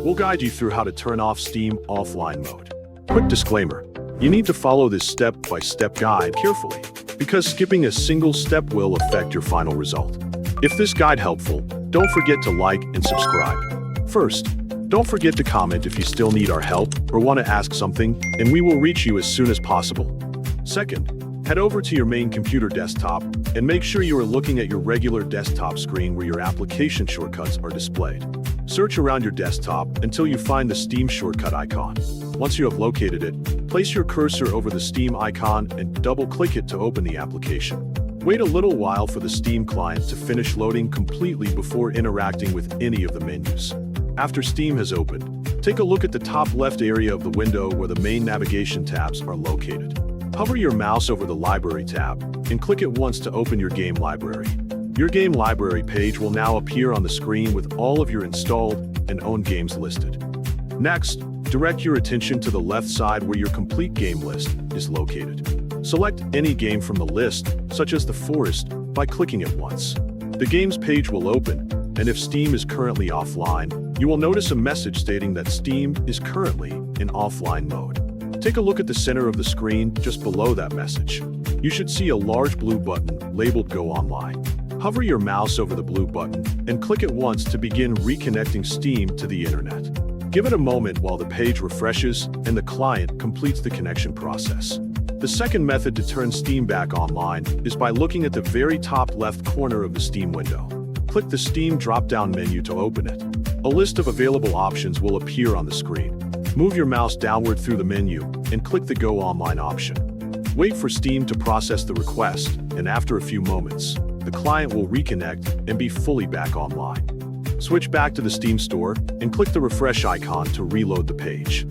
we'll guide you through how to turn off Steam offline mode. Quick disclaimer, you need to follow this step-by-step guide carefully, because skipping a single step will affect your final result. If this guide helpful, don't forget to like and subscribe. First, don't forget to comment if you still need our help or want to ask something, and we will reach you as soon as possible. Second, head over to your main computer desktop and make sure you are looking at your regular desktop screen where your application shortcuts are displayed. Search around your desktop until you find the Steam shortcut icon. Once you have located it, place your cursor over the Steam icon and double-click it to open the application. Wait a little while for the Steam client to finish loading completely before interacting with any of the menus. After Steam has opened, take a look at the top left area of the window where the main navigation tabs are located. Hover your mouse over the Library tab and click it once to open your game library. Your game library page will now appear on the screen with all of your installed and owned games listed. Next, direct your attention to the left side where your complete game list is located. Select any game from the list, such as The Forest, by clicking it once. The games page will open, and if Steam is currently offline, you will notice a message stating that Steam is currently in offline mode. Take a look at the center of the screen just below that message. You should see a large blue button labeled Go Online. Hover your mouse over the blue button and click it once to begin reconnecting Steam to the internet. Give it a moment while the page refreshes and the client completes the connection process. The second method to turn Steam back online is by looking at the very top left corner of the Steam window. Click the Steam drop-down menu to open it. A list of available options will appear on the screen. Move your mouse downward through the menu and click the Go Online option. Wait for Steam to process the request, and after a few moments, the client will reconnect and be fully back online. Switch back to the Steam store and click the refresh icon to reload the page.